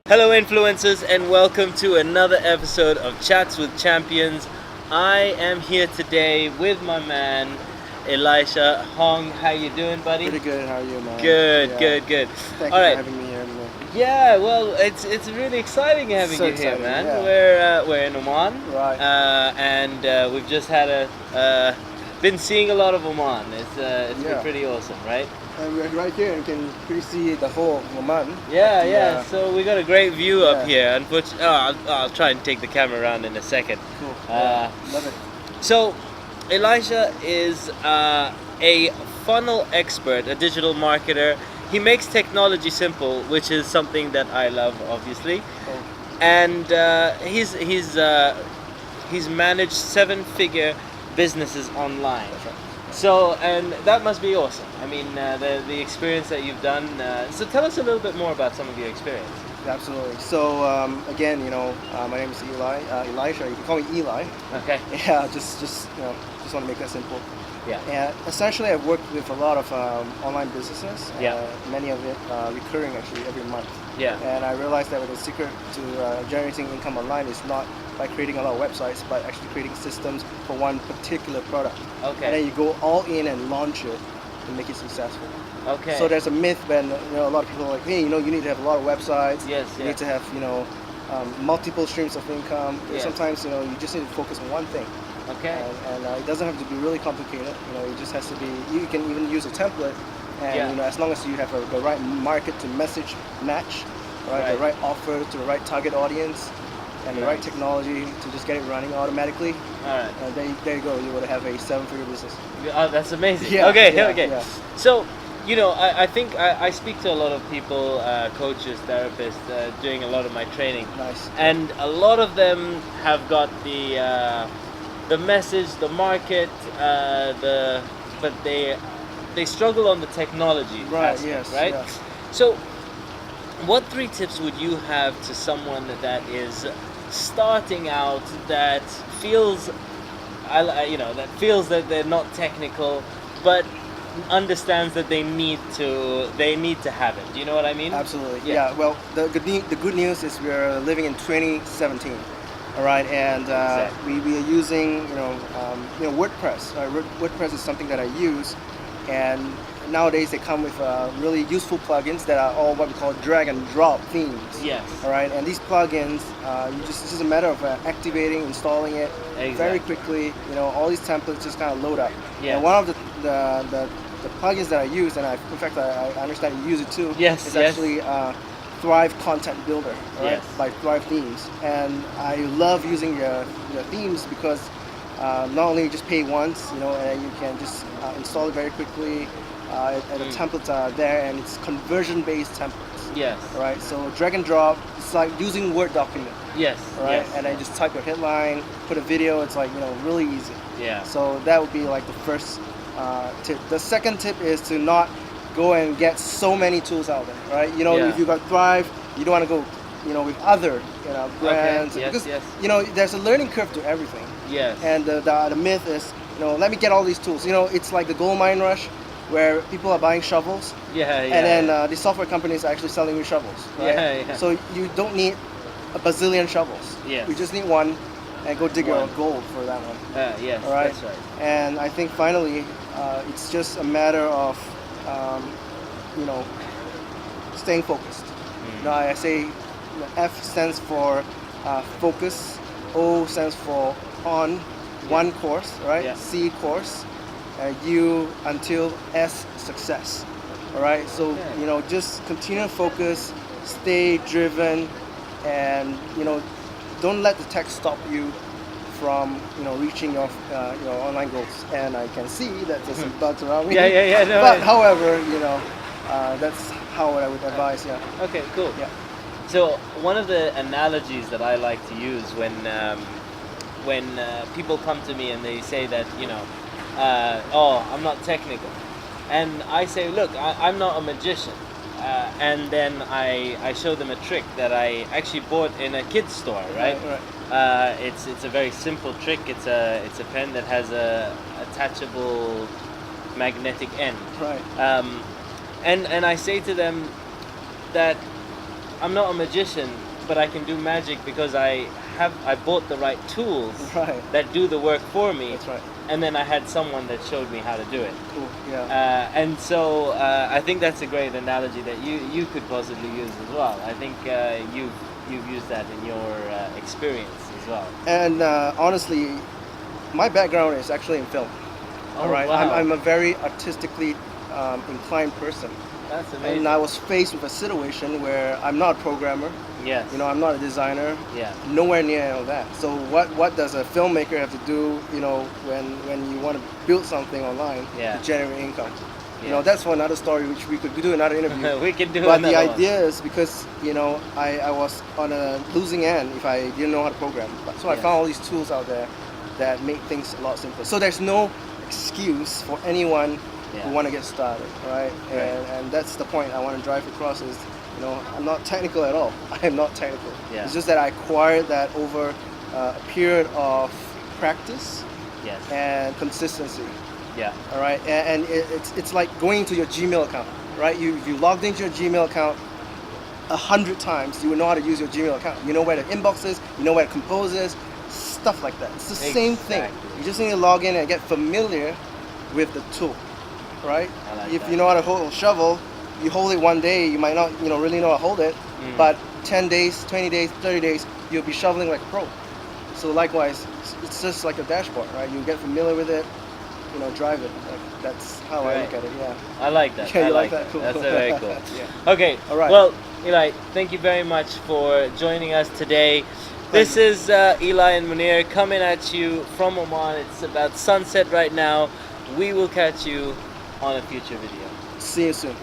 Hello, influencers, and welcome to another episode of Chats with Champions. I am here today with my man Elisha. Hong, how you doing, buddy? Pretty good. How are you, man? Good, Yeah. good. Thank All you right. for having me here. Man. Yeah, well, it's really exciting having So you here, exciting, man. yeah. We're in Oman, Right. and we've just had been seeing a lot of Oman. It's been Yeah. pretty awesome, right? And we're right here and can pretty see the whole Oman. Yeah. So we got a great view up Yeah. here. Unfortunately, I'll try and take the camera around in a second. Cool. Love it. So, Elisha is a funnel expert, a digital marketer. He makes technology simple, which is something that I love, obviously. Cool. And he's managed 7-figure businesses online. That's right. So, and that must be awesome. I mean, the experience that you've done. So, tell us a little bit more about some of your experience. Absolutely. So again, my name is Elisha. You can call me Eli. Okay. Yeah. Just want to make that simple. Yeah. And essentially, I've worked with a lot of online businesses. Yeah. Many of it recurring actually every month. Yeah. And I realized that the secret to generating income online is not by creating a lot of websites, but actually creating systems for one particular product. Okay. And then you go all in and launch it and make it successful. Okay. So there's a myth when a lot of people are like, hey, you need to have a lot of websites. Yes. You need to have multiple streams of income. Yes. Sometimes you just need to focus on one thing. Okay. And it doesn't have to be really complicated. It just has to be. You can even use a template, and Yeah. as long as you have the right market to message match, right, the right offer to the right target audience, and the right technology to just get it running automatically. All right. There you go. You would have a 7-figure business. Oh, that's amazing. Yeah, Okay. yeah. So, I think I speak to a lot of people, coaches, therapists, doing a lot of my training, Nice. and a lot of them have got the message, the market, but they struggle on the technology Right. aspect, Yes. right? Yeah. So, what 3 tips would you have to someone that is starting out, that feels, that feels that they're not technical, but understands that they need to have it? Do you know what I mean? Absolutely. Yeah. Yeah. Well, the good news is we're living in 2017. All right, and Exactly. we are using WordPress. WordPress is something that I use, and nowadays they come with really useful plugins that are all what we call drag and drop themes. Yes. All right, and these plugins, it's just a matter of activating, installing it very Exactly. quickly. All these templates just kind of load up. Yes. And one of the plugins that I use, and in fact I understand you use it too. Yes, Is yes. actually Thrive Content Builder, right? Yes. By Thrive Themes, and I love using your themes because not only you just pay once, and you can just install it very quickly. And the templates are there, and it's conversion-based templates. Yes. Right. So drag and drop. It's like using Word document. Yes. Right. Yes. And then just type your headline, put a video. It's like really easy. Yeah. So that would be like the first tip. The second tip is to not go and get so many tools out there, right? Yeah. If you got Thrive, you don't want to go, with other, brands. Yes, because, yes. there's a learning curve to everything. Yes. And the myth is, let me get all these tools. It's like the gold mine rush, where people are buying shovels, Yeah. and then the software companies are actually selling you shovels, right? Yeah. So you don't need a bazillion shovels. Yes. You just need one, and go dig your One. gold for that one. Yes. All right. That's right. And I think finally, it's just a matter of, staying focused. I say, F stands for focus, O stands for on, one course, right? Yeah. C course, U until S success. All right. So Okay. just continue to focus, stay driven, and don't let the tech stop you from reaching your online goals. And I can see that there's some bugs around me. Yeah. No, But however, that's how I would advise. Yeah. Okay. Cool. Yeah. So one of the analogies that I like to use when people come to me and they say that I'm not technical, and I say, look, I'm not a magician, and then I show them a trick that I actually bought in a kid's store, right? Right. It's a very simple trick. It's a pen that has a attachable magnetic end. Right. And I say to them that I'm not a magician, but I can do magic because I bought the right tools Right. that do the work for me. That's right. And then I had someone that showed me how to do it. Cool. Yeah. And so I think that's a great analogy that you could possibly use as well. I think you've used that in your experience as well. And honestly, my background is actually in film. All right. Wow. I'm a very artistically inclined person. That's amazing. And I was faced with a situation where I'm not a programmer. Yes. You know, I'm not a designer. Yeah. Nowhere near any of that. So what does a filmmaker have to do? You know, when you want to build something online Yeah. to generate income? You Yeah. know, that's for another story, which we could do another interview. We can do But another the one. idea is because you know I was on a losing end if I didn't know how to program. So I Yes. found all these tools out there that make things a lot simpler. So there's no excuse for anyone Yeah. who want to get started, right? And that's the point I want to drive across is, you know, I'm not technical at all. I am not technical. Yeah. It's just that I acquired that over a period of practice Yes. and consistency. Yeah. All right, and it's like going into your Gmail account, right? If you logged into your Gmail account 100 times, you will know how to use your Gmail account. You know where the inbox is, you know where the compose is, stuff like that. It's the same thing. Exactly. You just need to log in and get familiar with the tool, right? I like If that. you know how to hold a shovel, you hold it one day, you might not, you know, really know how to hold it, but 10 days, 20 days, 30 days, you'll be shoveling like a pro. So likewise, it's just like a dashboard, right? You get familiar with it, you know, drive it. Like, that's how I look Right. at it. Yeah. I like that. Yeah, I you like that. that? Cool. That's very cool. Yeah. Okay. All right. Well, Eli, thank you very much for joining us today. This is Eli and Munir coming at you from Oman. It's about sunset right now. We will catch you on a future video. See you soon.